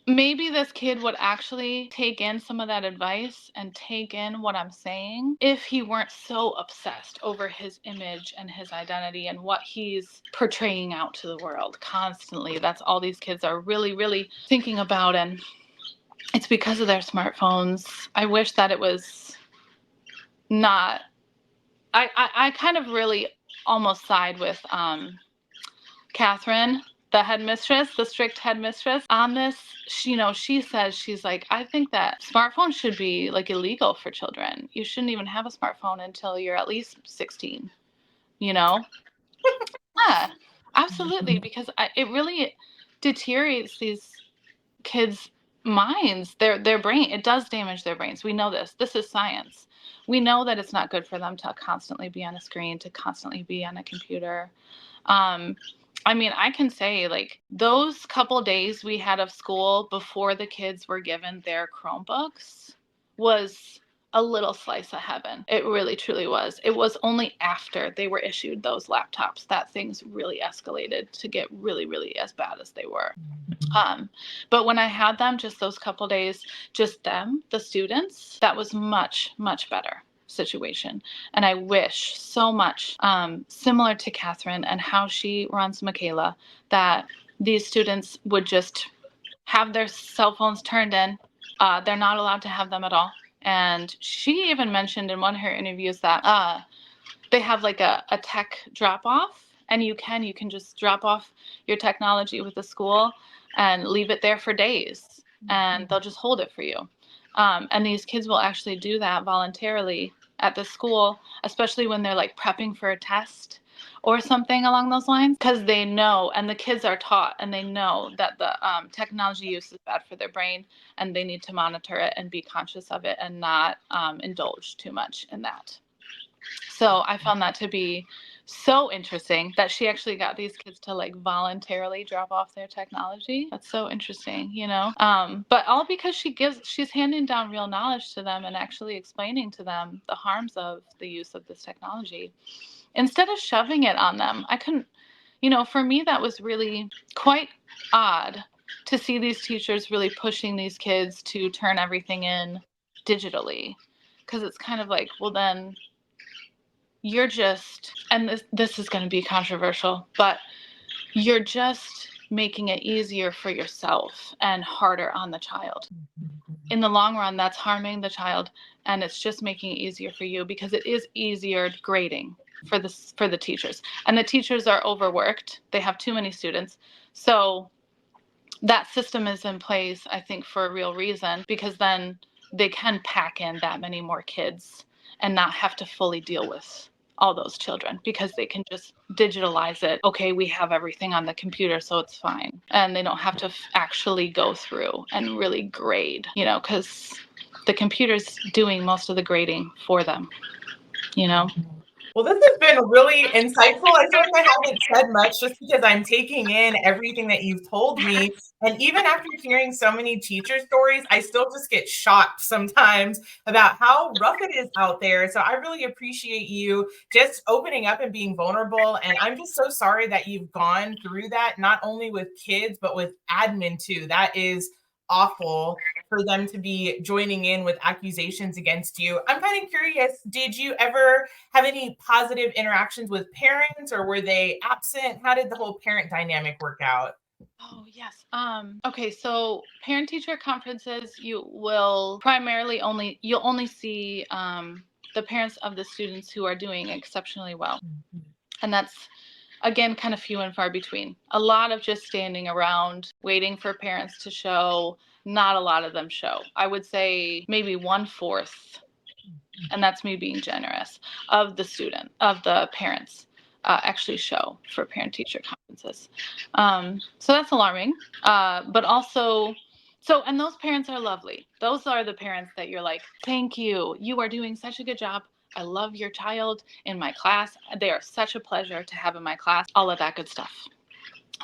maybe this kid would actually take in some of that advice and take in what I'm saying if he weren't so obsessed over his image and his identity and what he's portraying out to the world constantly. That's all these kids are really, really thinking about. And it's because of their smartphones. I wish that it was not. I kind of really almost side with Catherine, the headmistress, the strict headmistress on this. She says, she's like, I think that smartphones should be like illegal for children. You shouldn't even have a smartphone until you're at least 16, Yeah, absolutely. Because it really deteriorates these kids' minds, their brain. It does damage their brains. We know this. This is science. We know that it's not good for them to constantly be on a screen, to constantly be on a computer. I can say like those couple days we had of school before the kids were given their Chromebooks was a little slice of heaven. It really truly was. It was only after they were issued those laptops that things really escalated to get really, really as bad as they were. But when I had them, just those couple days, just them, the students, that was much, much better situation. And I wish so much, similar to Catherine and how she runs Michaela, that these students would just have their cell phones turned in. They're not allowed to have them at all. And she even mentioned in one of her interviews that they have like a tech drop off, and you can just drop off your technology with the school and leave it there for days, and they'll just hold it for you. And these kids will actually do that voluntarily at the school, especially when they're like prepping for a test or something along those lines, because they know, and the kids are taught, and they know that the technology use is bad for their brain, and they need to monitor it and be conscious of it and not indulge too much in that. So I found that to be so interesting that she actually got these kids to like voluntarily drop off their technology. That's so interesting, but all because she's handing down real knowledge to them and actually explaining to them the harms of the use of this technology instead of shoving it on them. I couldn't, for me, that was really quite odd to see these teachers really pushing these kids to turn everything in digitally, because it's kind of like, well, then you're just, and this is going to be controversial, but you're just making it easier for yourself and harder on the child. In the long run, that's harming the child, and it's just making it easier for you because it is easier grading for the teachers. And the teachers are overworked. They have too many students. So that system is in place, I think, for a real reason, because then they can pack in that many more kids and not have to fully deal with all those children because they can just digitalize it. Okay, we have everything on the computer, so it's fine. And they don't have to actually go through and really grade, because the computer's doing most of the grading for them, Well, this has been really insightful. I feel like I haven't said much just because I'm taking in everything that you've told me. And even after hearing so many teacher stories, I still just get shocked sometimes about how rough it is out there. So I really appreciate you just opening up and being vulnerable. And I'm just so sorry that you've gone through that, not only with kids, but with admin too. That is awful for them to be joining in with accusations against you. I'm kind of curious, did you ever have any positive interactions with parents, or were they absent? How did the whole parent dynamic work out? Oh, yes. Okay, so parent teacher conferences, you'll only see the parents of the students who are doing exceptionally well. And that's again kind of few and far between. A lot of just standing around waiting for parents to show. Not a lot of them show. I would say maybe 1/4, and that's me being generous, of the parents actually show for parent teacher conferences. So that's alarming. But also, and those parents are lovely. Those are the parents that you're like, thank you. You are doing such a good job. I love your child in my class. They are such a pleasure to have in my class. All of that good stuff.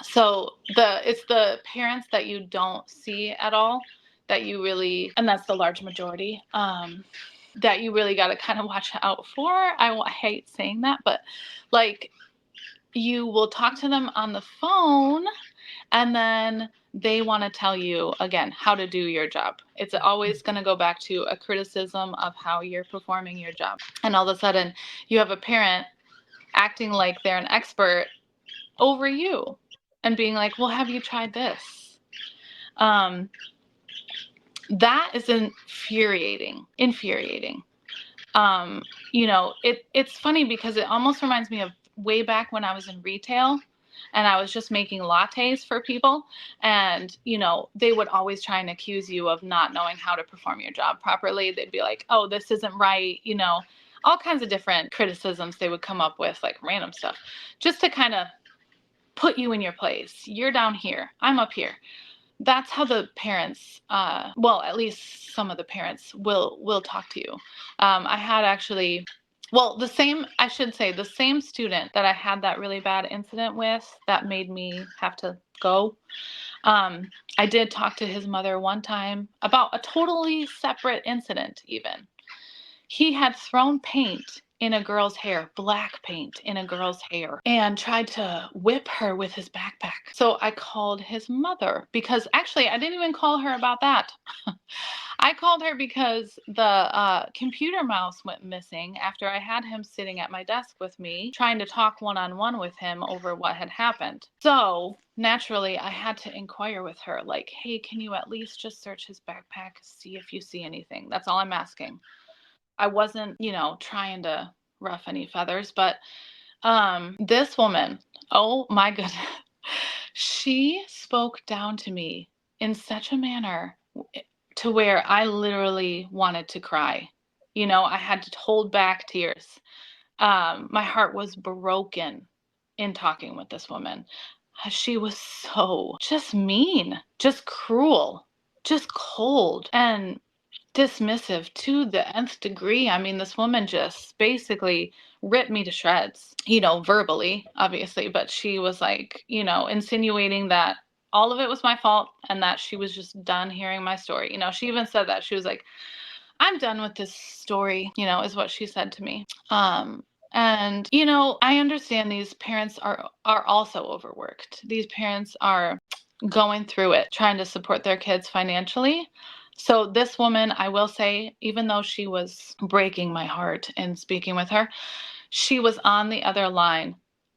So it's the parents that you don't see at all that you really, and that's the large majority, that you really got to kind of watch out for. I hate saying that, but like, you will talk to them on the phone and then they want to tell you again how to do your job. It's always going to go back to a criticism of how you're performing your job. And all of a sudden you have a parent acting like they're an expert over you and being like, well, have you tried this? That is infuriating. It's funny because it almost reminds me of way back when I was in retail and I was just making lattes for people. And, they would always try and accuse you of not knowing how to perform your job properly. They'd be like, oh, this isn't right. All kinds of different criticisms they would come up with, like random stuff, just to kind of put you in your place. You're down here. I'm up here. That's how the parents, at least some of the parents will talk to you. I had actually, the same student that I had that really bad incident with that made me have to go. I did talk to his mother one time about a totally separate incident even. He had thrown paint in a girl's hair, black paint in a girl's hair, and tried to whip her with his backpack. So I called his mother because actually I didn't even call her about that. I called her because the computer mouse went missing after I had him sitting at my desk with me, trying to talk one-on-one with him over what had happened. So naturally, I had to inquire with her, like, hey, can you at least just search his backpack, see if you see anything? That's all I'm asking. I wasn't, trying to ruff any feathers, but this woman, oh my goodness, she spoke down to me in such a manner to where I literally wanted to cry. I had to hold back tears. My heart was broken in talking with this woman. She was so just mean, just cruel, just cold, and dismissive to the nth degree. I mean, this woman just basically ripped me to shreds, verbally, obviously, but she was like, insinuating that all of it was my fault and that she was just done hearing my story. She even said that. She was like, I'm done with this story, is what she said to me. And I understand these parents are also overworked. These parents are going through it, trying to support their kids financially. So this woman, I will say, even though she was breaking my heart in speaking with her, she was on the other line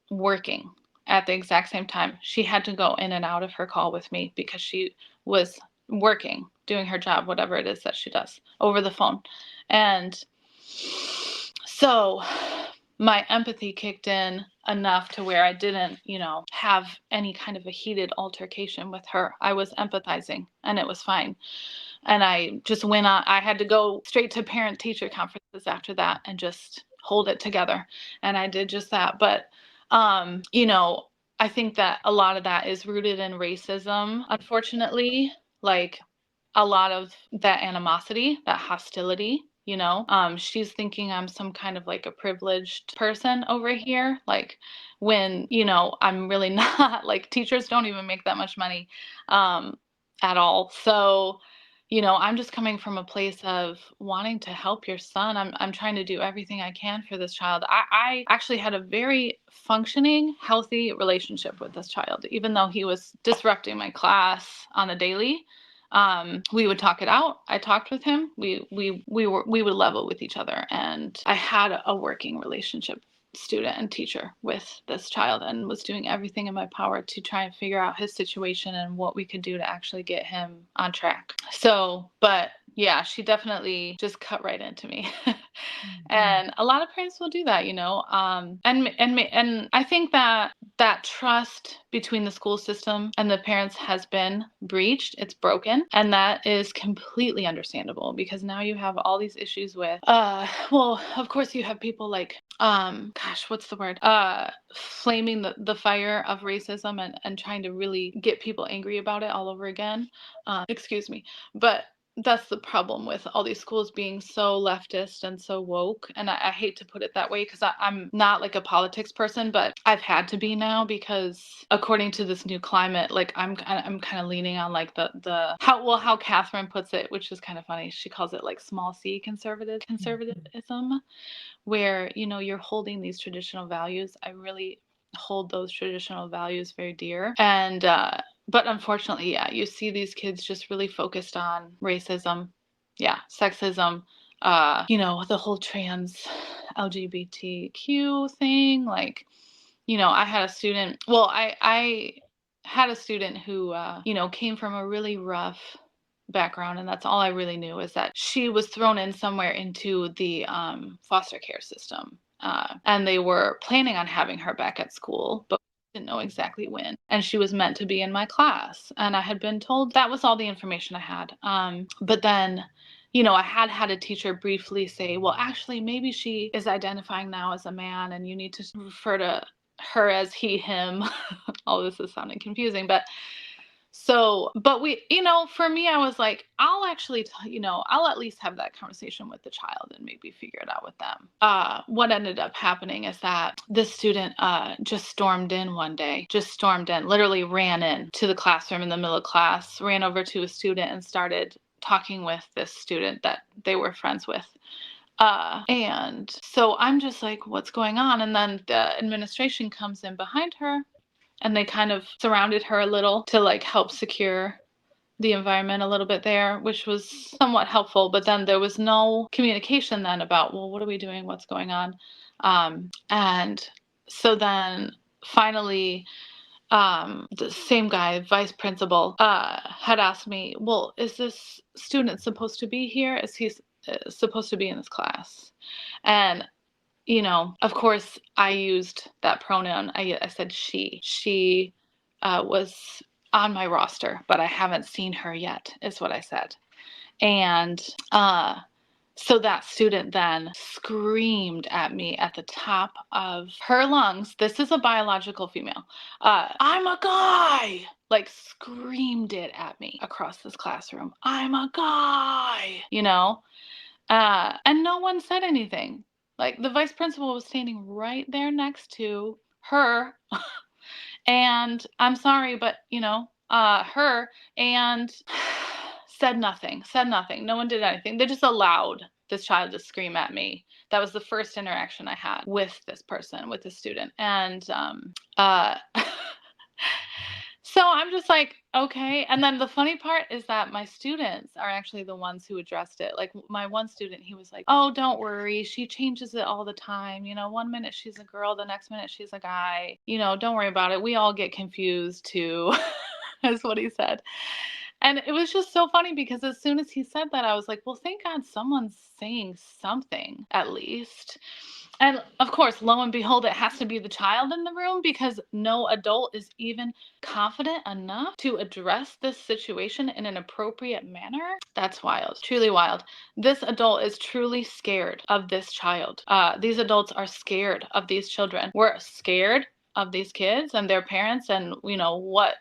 working at the exact same time. She had to go in and out of her call with me because she was working, doing her job, whatever it is that she does, over the phone. And so my empathy kicked in enough to where I didn't, have any kind of a heated altercation with her. I was empathizing and it was fine. And I just went on. I had to go straight to parent teacher conferences after that and just hold it together. And I did just that. But, I think that a lot of that is rooted in racism, unfortunately. Like, a lot of that animosity, that hostility, she's thinking I'm some kind of like a privileged person over here. Like, when, I'm really not. Like, teachers don't even make that much money at all. So, I'm just coming from a place of wanting to help your son. I'm trying to do everything I can for this child. I actually had a very functioning, healthy relationship with this child, even though he was disrupting my class on a daily. We would talk it out. I talked with him. We would level with each other, and I had a working relationship, student and teacher, with this child, and was doing everything in my power to try and figure out his situation and what we could do to actually get him on track. So, but yeah, she definitely just cut right into me. And a lot of parents will do that, and I think that that trust between the school system and the parents has been breached. It's broken, and that is completely understandable, because now you have all these issues with well, of course you have people like gosh, what's the word, flaming the fire of racism, and trying to really get people angry about it all over again. Excuse me. But that's the problem with all these schools being so leftist and so woke. And I hate to put it that way, because I'm not like a politics person, but I've had to be now, because according to this new climate, like I'm kind of leaning on like the how Catherine puts it, which is kind of funny. She calls it like small c conservatism, where you're holding these traditional values. I really hold those traditional values very dear. And but unfortunately, yeah, you see these kids just really focused on racism, yeah, sexism, the whole trans LGBTQ thing. Like, I had a student, well, I had a student who came from a really rough background, and that's all I really knew, is that she was thrown in somewhere into the foster care system, and they were planning on having her back at school, but didn't know exactly when. And she was meant to be in my class, and I had been told. That was all the information I had. But then, I had a teacher briefly say, well, actually, maybe she is identifying now as a man, and you need to refer to her as he, him. All this is sounding confusing, but for me, I was like, I'll actually, I'll at least have that conversation with the child and maybe figure it out with them. What ended up happening is that this student just stormed in one day, literally ran in to the classroom in the middle of class, ran over to a student and started talking with this student that they were friends with. And so I'm just like, what's going on? And then the administration comes in behind her, and they kind of surrounded her a little to like help secure the environment a little bit there, which was somewhat helpful. But then there was no communication then about, well, what are we doing? What's going on? And so then finally, the same guy, vice principal, had asked me, well, is this student supposed to be here? Is he supposed to be in this class? And of course, I used that pronoun. I said she. She was on my roster, but I haven't seen her yet, is what I said. And so that student then screamed at me at the top of her lungs. This is a biological female. I'm a guy! Like, screamed it at me across this classroom. I'm a guy! And no one said anything. Like, the vice principal was standing right there next to her. And I'm sorry, but, her, and said nothing. No one did anything. They just allowed this child to scream at me. That was the first interaction I had with this person, with this student. And so I'm just like, okay. And then the funny part is that my students are actually the ones who addressed it. Like, my one student, he was like, oh, don't worry. She changes it all the time. 1 minute she's a girl, the next minute she's a guy. Don't worry about it. We all get confused too, is what he said. And it was just so funny, because as soon as he said that, I was like, well, thank God someone's saying something at least. And of course, lo and behold, it has to be the child in the room, because no adult is even confident enough to address this situation in an appropriate manner. That's wild, truly wild. This adult is truly scared of this child. These adults are scared of these children. We're scared of these kids and their parents, and what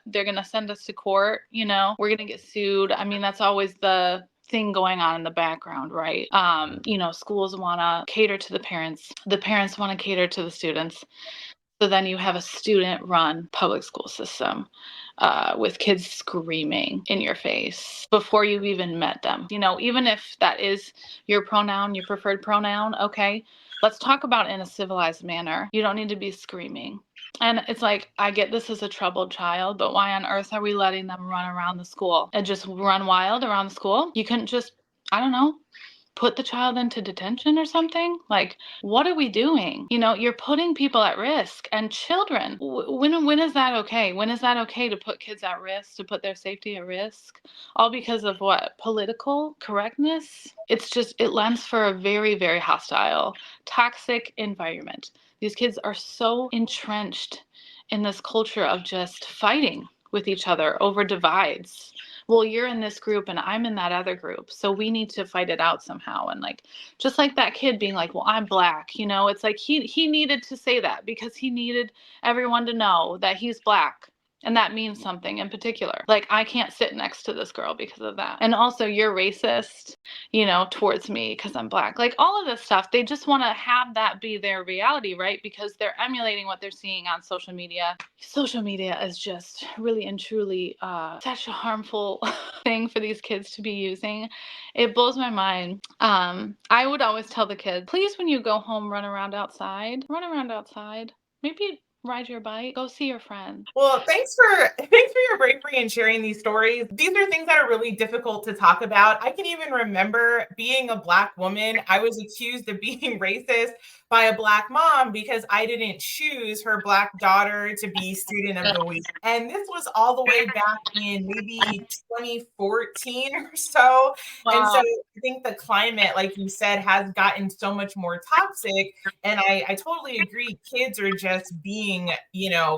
they're going to send us to court. We're going to get sued. I mean, that's always the thing going on in the background, right? Schools want to cater to the parents want to cater to the students. So then you have a student run public school system with kids screaming in your face before you've even met them. Even if that is your pronoun, your preferred pronoun, okay, let's talk about in a civilized manner. You don't need to be screaming. And it's like, I get this as a troubled child, but why on earth are we letting them run around the school and just run wild around the school? You couldn't just, I don't know, put the child into detention or something? Like, what are we doing? You know, you're putting people at risk, and children. When is that okay? When is that okay to put kids at risk, to put their safety at risk? All because of what? Political correctness? It's just, it lends for a very, very hostile, toxic environment. These kids are so entrenched in this culture of just fighting with each other over divides. Well, you're in this group and I'm in that other group, so we need to fight it out somehow. And like, just like that kid being like, well, I'm black, you know, it's like he needed to say that because he needed everyone to know that he's black. And that means something in particular. Like, I can't sit next to this girl because of that. And also, you're racist, you know, towards me because I'm black. Like, all of this stuff, they just want to have that be their reality, right? Because they're emulating what they're seeing on social media. Social media is just really and truly such a harmful thing for these kids to be using. It blows my mind. I would always tell the kids, please, when you go home, run around outside. Run around outside. Maybe ride your bike, go see your friends. Well, thanks for your bravery in sharing these stories. These are things that are really difficult to talk about. I can even remember being a Black woman. I was accused of being racist by a Black mom because I didn't choose her Black daughter to be student of the week. And this was all the way back in maybe 2014 or so. And so Wow. I think the climate, like you said, has gotten so much more toxic. And I totally agree. Kids are just being,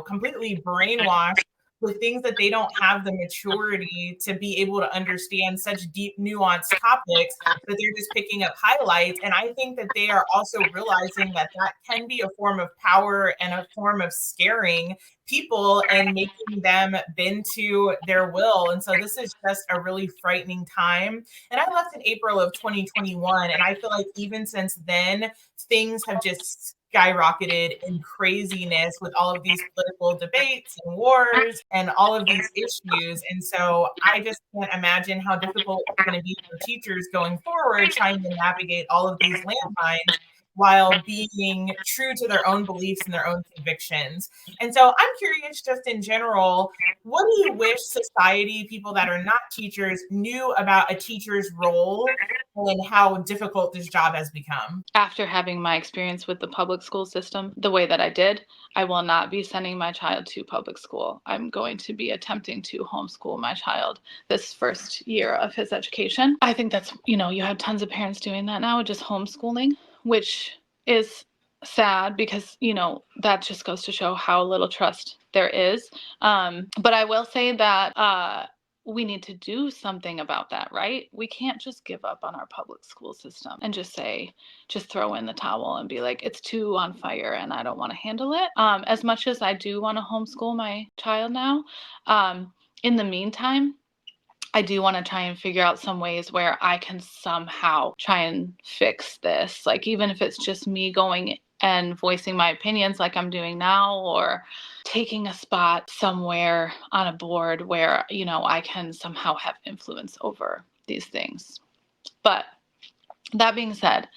completely brainwashed with things that they don't have the maturity to be able to understand such deep, nuanced topics that they're just picking up highlights. And I think that they are also realizing that that can be a form of power and a form of scaring people and making them bend to their will. And so this is just a really frightening time. And I left in April of 2021. And I feel like even since then, things have just skyrocketed in craziness with all of these political debates and wars and all of these issues. And so I just can't imagine how difficult it's going to be for teachers going forward trying to navigate all of these landmines while being true to their own beliefs and their own convictions. And so I'm curious, just in general, what do you wish society, people that are not teachers, knew about a teacher's role and how difficult this job has become? After having my experience with the public school system the way that I did, I will not be sending my child to public school. I'm going to be attempting to homeschool my child this first year of his education. I think that's, you have tons of parents doing that now, just homeschooling, which is sad because, that just goes to show how little trust there is. But I will say that we need to do something about that, right? We can't just give up on our public school system and just throw in the towel and be like, it's too on fire and I don't want to handle it. As much as I do want to homeschool my child now, in the meantime, I do want to try and figure out some ways where I can somehow try and fix this. Like, even if it's just me going and voicing my opinions like I'm doing now, or taking a spot somewhere on a board where, I can somehow have influence over these things. But that being said,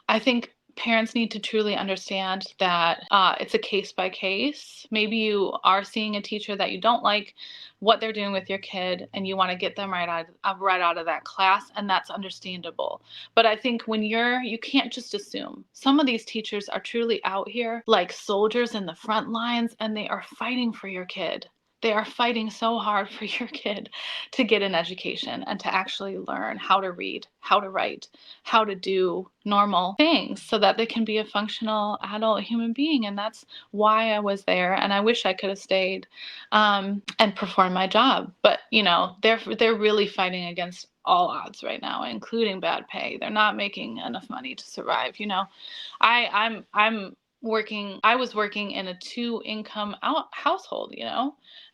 I think parents need to truly understand that it's a case by case. Maybe you are seeing a teacher that you don't like what they're doing with your kid and you want to get them right out of that class, and that's understandable. But I think you can't just assume. Some of these teachers are truly out here like soldiers in the front lines, and they are fighting for your kid. They are fighting so hard for your kid to get an education and to actually learn how to read, how to write, how to do normal things so that they can be a functional adult human being. And that's why I was there. And I wish I could have stayed and performed my job. But, they're really fighting against all odds right now, including bad pay. They're not making enough money to survive. I was working in a 2-income household,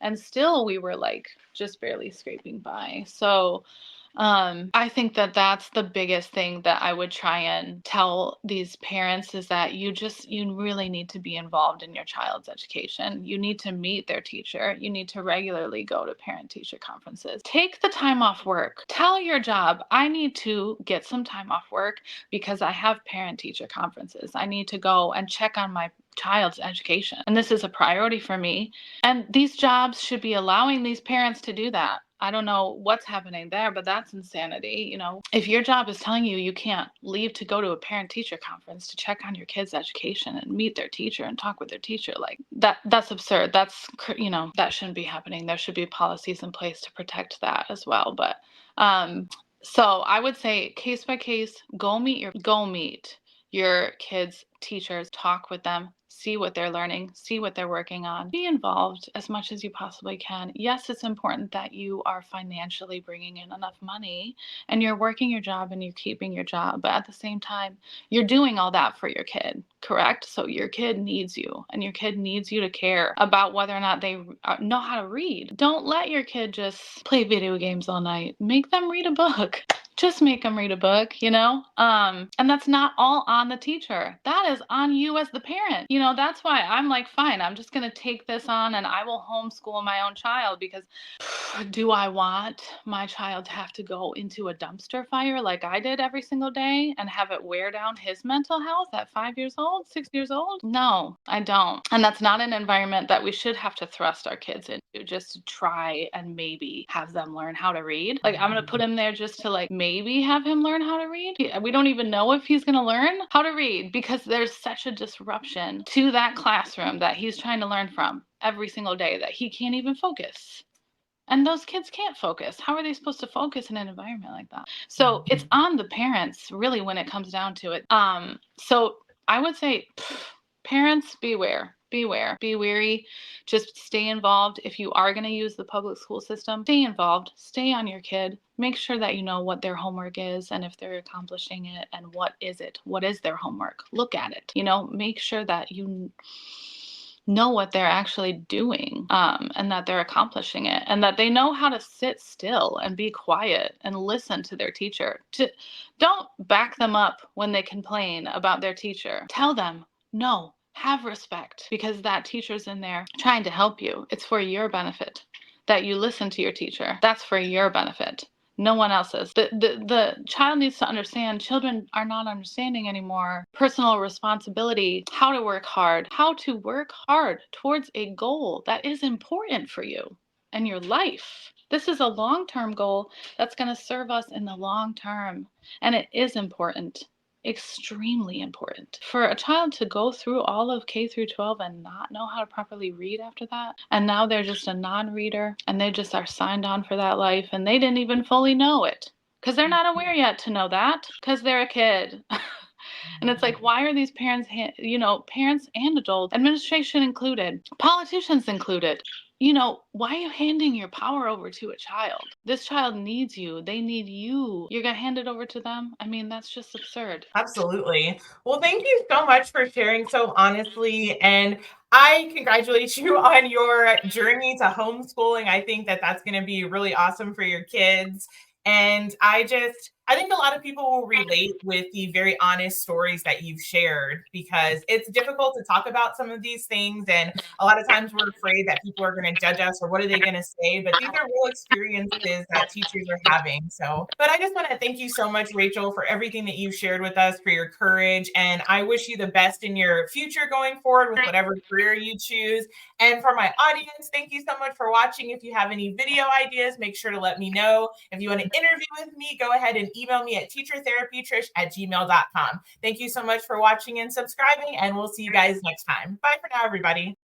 and still we were like just barely scraping by. So I think that that's the biggest thing that I would try and tell these parents is that you really need to be involved in your child's education. You need to meet their teacher. You need to regularly go to parent teacher conferences. Take the time off work. Tell your job, I need to get some time off work because I have parent teacher conferences. I need to go and check on my child's education. And this is a priority for me. And these jobs should be allowing these parents to do that. I don't know what's happening there, but that's insanity. If your job is telling you you can't leave to go to a parent teacher conference to check on your kids' education and meet their teacher and talk with their teacher, like that's absurd. That shouldn't be happening. There should be policies in place to protect that as well. But so I would say case by case, go meet your kids' teachers, talk with them, see what they're learning, see what they're working on. Be involved as much as you possibly can. Yes, it's important that you are financially bringing in enough money and you're working your job and you're keeping your job, but at the same time, you're doing all that for your kid, correct? So your kid needs you, and your kid needs you to care about whether or not they know how to read. Don't let your kid just play video games all night. Make them read a book. Just make them read a book, and that's not all on the teacher. That is on you as the parent. That's why I'm like, fine, I'm just going to take this on and I will homeschool my own child, because do I want my child to have to go into a dumpster fire like I did every single day and have it wear down his mental health at 5 years old, 6 years old? No, I don't. And that's not an environment that we should have to thrust our kids into just to try and maybe have them learn how to read. Like, I'm going to put him there just to like maybe have him learn how to read. We don't even know if he's going to learn how to read, because there's such a disruption to that classroom that he's trying to learn from every single day that he can't even focus. And those kids can't focus. How are they supposed to focus in an environment like that? So it's on the parents, really, when it comes down to it. So I would say, parents, beware. Be wary. Just stay involved. If you are going to use the public school system, stay involved. Stay on your kid. Make sure that you know what their homework is and if they're accomplishing it, and what is it. What is their homework? Look at it. Make sure that you know what they're actually doing, and that they're accomplishing it, and that they know how to sit still and be quiet and listen to their teacher. Don't back them up when they complain about their teacher. Tell them, no, have respect, because that teacher's in there trying to help you. It's for your benefit that you listen to your teacher. That's for your benefit. No one else's. The child needs to understand, children are not understanding anymore personal responsibility, how to work hard towards a goal that is important for you and your life. This is a long-term goal that's going to serve us in the long term. And it is important. Extremely important for a child to go through all of K through 12 and not know how to properly read after that. And now they're just a non-reader and they just are signed on for that life, and they didn't even fully know it because they're not aware yet to know that, because they're a kid. And it's like, why are these parents, parents and adults, administration included, politicians included, why are you handing your power over to a child? This child needs you. They need you. You're going to hand it over to them? I mean, that's just absurd. Absolutely. Well, thank you so much for sharing so honestly. And I congratulate you on your journey to homeschooling. I think that that's going to be really awesome for your kids. And I think a lot of people will relate with the very honest stories that you've shared, because it's difficult to talk about some of these things. And a lot of times we're afraid that people are going to judge us, or what are they going to say? But these are real experiences that teachers are having. But I just want to thank you so much, Rachel, for everything that you've shared with us, for your courage. And I wish you the best in your future going forward with whatever career you choose. And for my audience, thank you so much for watching. If you have any video ideas, make sure to let me know. If you want to interview with me, go ahead and email me at teachertherapytrish@gmail.com. Thank you so much for watching and subscribing, and we'll see you guys next time. Bye for now, everybody.